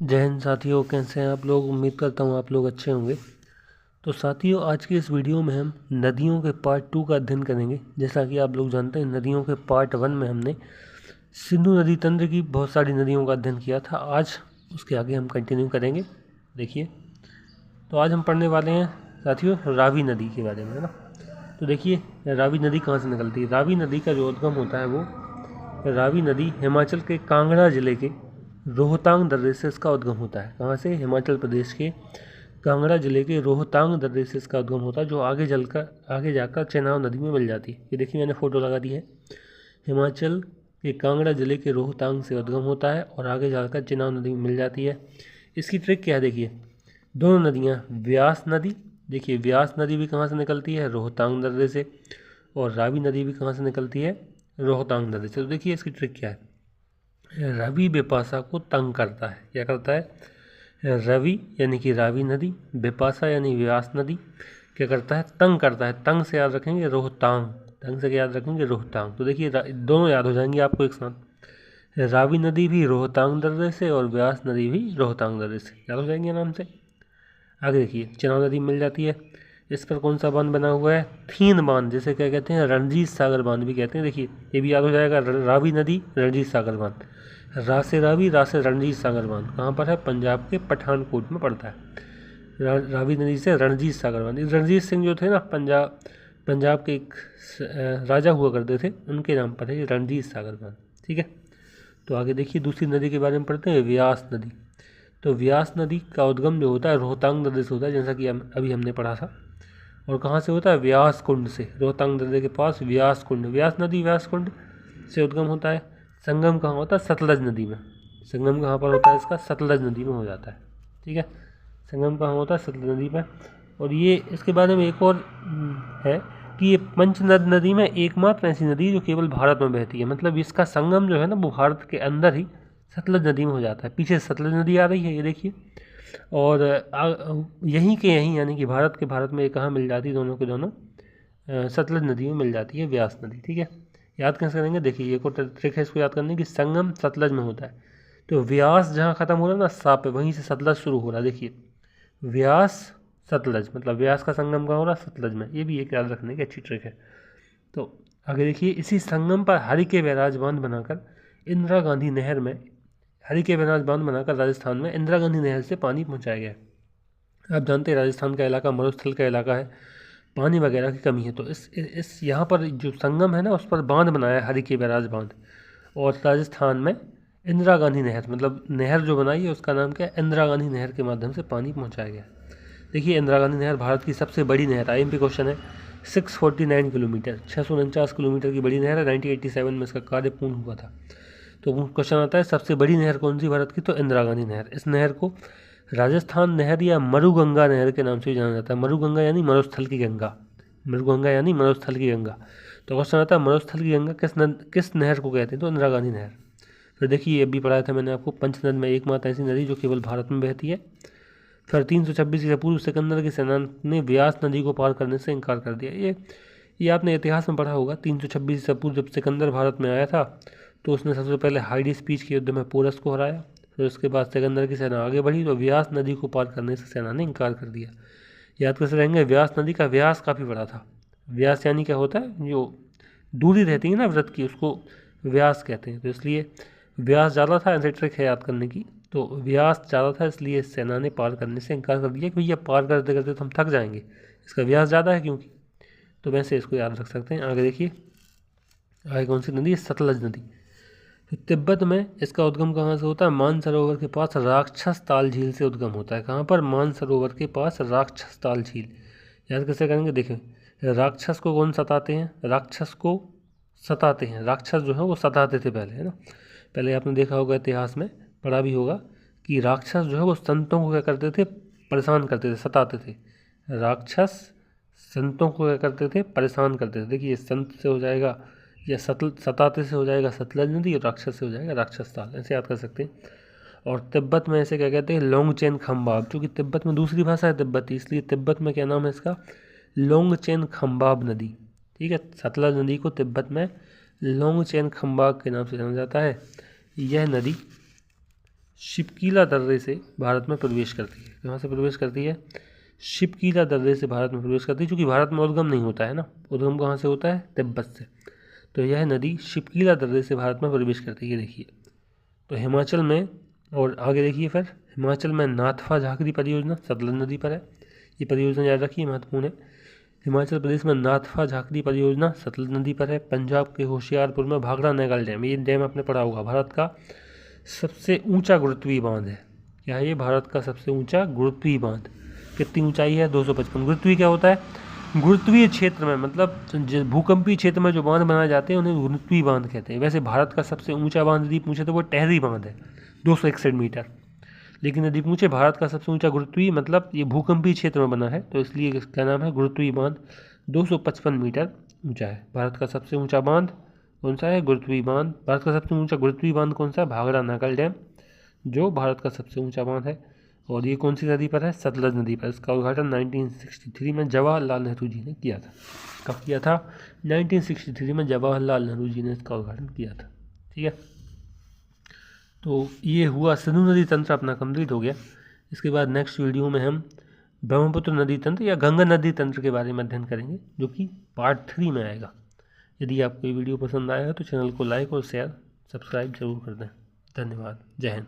जय हिंद साथियों, कैसे हैं आप लोग। उम्मीद करता हूँ आप लोग अच्छे होंगे। तो साथियों, आज की इस वीडियो में हम नदियों के पार्ट 2 का अध्ययन करेंगे। जैसा कि आप लोग जानते हैं, नदियों के पार्ट 1 में हमने सिंधु नदी तंत्र की बहुत सारी नदियों का अध्ययन किया था। आज उसके आगे हम कंटिन्यू करेंगे। देखिए, तो आज हम पढ़ने वाले हैं साथियों रावी नदी के बारे में, है ना। तो देखिए, रावी नदी कहाँ से निकलती है। रावी नदी का जो उद्गम होता है वो रावी नदी हिमाचल के कांगड़ा जिले के रोहतांग दर्रे से इसका उद्गम होता है। कहाँ से? हिमाचल प्रदेश के कांगड़ा जिले के रोहतांग दर्रे से इसका उद्गम होता है, जो आगे जाकर चेनाब नदी में मिल जाती है। ये देखिए, मैंने फ़ोटो लगा दी है। हिमाचल के कांगड़ा जिले के रोहतांग से उद्गम होता है और आगे जाकर चेनाब नदी में मिल जाती है। इसकी ट्रिक क्या है? देखिए, दोनों नदियाँ व्यास नदी, देखिए व्यास नदी भी कहाँ से निकलती है? रोहतांग दर्रे से। और रावी नदी भी कहाँ से निकलती है? रोहतांग दर्रे से। तो देखिए, इसकी ट्रिक क्या है। रवि बिपाशा को तंग करता है। क्या करता है? रवि यानी कि रावी नदी, बिपाशा यानी व्यास नदी क्या करता है? तंग करता है। तंग से याद रखेंगे रोहतांग, तंग से याद रखेंगे रोहतांग। तो देखिए, दोनों याद हो जाएंगे आपको एक साथ। रावी नदी भी रोहतांग दर्रे से और व्यास नदी भी रोहतांग दर्रे से, याद हो जाएंगे नाम से। आगे देखिए, चेनाब नदी मिल जाती है। इस पर कौन सा बांध बना हुआ है? थीन बांध, जिसे क्या कहते हैं? रणजीत सागर बांध भी कहते हैं। देखिए, ये भी याद हो जाएगा। रावी नदी, रणजीत सागर बांध। रा से रावी, रा से रणजीत सागर बांध कहाँ पर है? पंजाब के पठानकोट में पड़ता है। रावी नदी से रणजीत सागर बांध। रणजीत सिंह जो थे ना, पंजाब के एक राजा हुआ करते थे, उनके नाम पर है ये रणजीत सागर बांध। ठीक है। तो आगे देखिए, दूसरी नदी के बारे में पढ़ते हैं, व्यास नदी। तो व्यास नदी का उद्गम जो होता है रोहतांग दर्रे से होता है, जैसा कि अभी हमने पढ़ा था। और कहाँ से होता है? व्यास कुंड से। रोहतांग दर्रे के पास व्यास कुंड, व्यास नदी व्यास कुंड से उद्गम होता है। संगम कहाँ होता है? सतलज नदी में। संगम कहाँ पर होता है इसका? सतलज नदी में हो जाता है। ठीक है, संगम कहाँ होता है? सतलज नदी में। और ये इसके बारे में एक और है कि ये पंचनद नदी में एकमात्र ऐसी नदी है जो केवल भारत में बहती है। मतलब इसका संगम जो है ना, वो भारत के अंदर ही सतलज नदी में हो जाता है। पीछे सतलज नदी आ रही है, ये देखिए। और यहीं के यहीं, यानी कि भारत में ये कहाँ मिल जाती है? दोनों के दोनों सतलज नदी में मिल जाती है, व्यास नदी। ठीक है, याद कैसे करेंगे? देखिए, एक और ट्रिक है इसको याद करने की। संगम सतलज में होता है, तो व्यास जहाँ ख़त्म हो रहा है ना, सा पे, वहीं से सतलज शुरू हो रहा है। देखिए, व्यास सतलज, मतलब व्यास का संगम कहाँ हो रहा है? सतलज में। ये भी एक याद रखने की अच्छी ट्रिक है। तो आगे देखिए, इसी संगम पर हरिके बैराज बांध बनाकर इंदिरा गांधी नहर में, हरिके बैराज बांध बनाकर राजस्थान में इंदिरा गांधी नहर से पानी पहुँचाया गया। आप जानते हैं राजस्थान का इलाका मरुस्थल का इलाका है, पानी वगैरह की कमी है। तो इस यहाँ पर जो संगम है ना, उस पर बांध बनाया है, हरिके बैराज बांध। और राजस्थान में इंदिरा गांधी नहर, मतलब नहर जो बनाई है उसका नाम क्या है? इंदिरा गांधी नहर के माध्यम से पानी पहुँचाया गया। देखिए, इंदिरा गांधी नहर भारत की सबसे बड़ी नहर, IMP क्वेश्चन है। 649 किलोमीटर, 649 किलोमीटर की बड़ी नहर है। 1987 में इसका कार्य पूर्ण हुआ था। तो क्वेश्चन आता है, सबसे बड़ी नहर कौन सी भारत की? तो इंदिरा गांधी नहर। इस नहर को राजस्थान नहर या मरुगंगा नहर के नाम से भी जाना जाता है। मरुगंगा यानी मरुस्थल की गंगा, मरुगंगा यानी मरुस्थल की गंगा। तो क्वेश्चन आता है, मरुस्थल की गंगा किस नहर को कहते हैं? तो इंदिरा गांधी नहर। फिर देखिए, ये भी पढ़ाया था मैंने आपको, पंचनद में एकमात्र ऐसी नदी जो केवल भारत में बहती है। फिर 326 ईसा पूर्व सिकंदर के सेना ने व्यास नदी को पार करने से इनकार कर दिया। ये आपने इतिहास में पढ़ा होगा। 326 ईसा पूर्व जब सिकंदर भारत में आया था, तो उसने सबसे पहले हाइडी स्पीच के युद्ध में पोरस को हराया। फिर उसके बाद सिकंदर की सेना आगे बढ़ी, तो व्यास नदी को पार करने से सेना ने इनकार कर दिया। याद कैसे रहेंगे? व्यास नदी का व्यास काफ़ी बड़ा था। व्यास यानी क्या होता है? जो दूरी रहती है ना वृत्त की, उसको व्यास कहते हैं। तो इसलिए व्यास ज़्यादा था, ऐसे ट्रिक है याद करने की। तो व्यास ज़्यादा था, इसलिए सेना ने पार करने से इनकार कर दिया कि भैया पार करते करते तो हम थक जाएंगे, इसका व्यास ज़्यादा है क्योंकि। तो वैसे इसको याद रख सकते हैं। आगे देखिए, आगे कौन सी नदी है? सतलज नदी। तो तिब्बत में इसका उद्गम कहाँ से होता है? मानसरोवर के पास राक्षस ताल झील से उद्गम होता है। कहाँ पर? मानसरोवर के पास राक्षस ताल झील। याद कैसे करेंगे? देखिए, राक्षस को कौन सताते हैं? राक्षस को सताते हैं। राक्षस जो है वो सताते थे पहले, है ना। पहले आपने देखा होगा, इतिहास में पढ़ा भी होगा कि राक्षस जो है वो संतों को क्या करते थे? परेशान करते थे, सताते थे। राक्षस संतों को क्या करते थे? परेशान करते थे। देखिए, संत से हो जाएगा या सताते से हो जाएगा सतलज नदी, और राक्षस से हो जाएगा राक्षस ताल, ऐसे याद कर सकते हैं। और तिब्बत में ऐसे क्या कहते हैं? लोंगचेन खम्बाब। चूँकि तिब्बत में दूसरी भाषा है तिब्बती, इसलिए तिब्बत में क्या नाम है इसका? लोंगचेन खम्बाब नदी। ठीक है, सतलज नदी को तिब्बत में लोंगचेन खम्बाब के नाम से जाना जाता है। यह नदी शिपकीला दर्रे से भारत में प्रवेश करती है। कहाँ से प्रवेश करती है? शिपकीला दर्रे से भारत में प्रवेश करती है, क्योंकि भारत में उद्गम नहीं होता है ना, उद्गम कहाँ से होता है? तिब्बत से। तो यह नदी शिपकीला दर्रे से भारत में प्रवेश करती है। देखिए तो हिमाचल में, और आगे देखिए फिर हिमाचल में नाथपा झाकरी परियोजना सतलज नदी पर है। ये परियोजना याद रखिए, महत्वपूर्ण है। हिमाचल प्रदेश में नाथपा झाकरी परियोजना सतलज नदी पर है। पंजाब के होशियारपुर में भाखड़ा नैगल डैम, ये डैम आपने पढ़ा होगा, भारत का सबसे ऊंचा गुरुत्वीय बांध है। क्या है ये? भारत का सबसे ऊंचा गुरुत्वीय बांध। कितनी ऊंचाई है? 255। गुरुत्वीय क्या होता है? गुरुत्वीय क्षेत्र में, मतलब भूकंपीय क्षेत्र में जो बांध बनाए जाते हैं उन्हें गुरुत्वीय बांध कहते हैं। वैसे भारत का सबसे ऊंचा बांध यदि पूछे तो वो टेहरी बांध है, 261 मीटर। लेकिन यदि पूछे भारत का सबसे ऊंचा गुरुत्वीय, मतलब ये भूकंपीय क्षेत्र में बना है, तो इसलिए इसका नाम है गुरुत्वीय बांध। 255 मीटर ऊंचा है। भारत का सबसे ऊंचा बांध कौन सा है? गुरुत्वीय बांध। भारत का सबसे ऊंचा गुरुत्वीय बांध कौन सा है? भाखड़ा नैगल डैम, जो भारत का सबसे ऊंचा बांध है। और ये कौन सी नदी पर है? सतलज नदी पर। इसका उद्घाटन 1963 में जवाहरलाल नेहरू जी ने किया था। कब किया था? 1963 में जवाहरलाल नेहरू जी ने इसका उद्घाटन किया था। ठीक है, तो ये हुआ सिंधु नदी तंत्र अपना कंप्लीट हो गया। इसके बाद नेक्स्ट वीडियो में हम ब्रह्मपुत्र नदी तंत्र या गंगा नदी तंत्र के बारे में अध्ययन करेंगे, जो कि पार्ट 3 में आएगा। यदि आपको ये वीडियो पसंद आया है तो चैनल को लाइक और शेयर सब्सक्राइब जरूर कर दें। धन्यवाद। जय हिंद।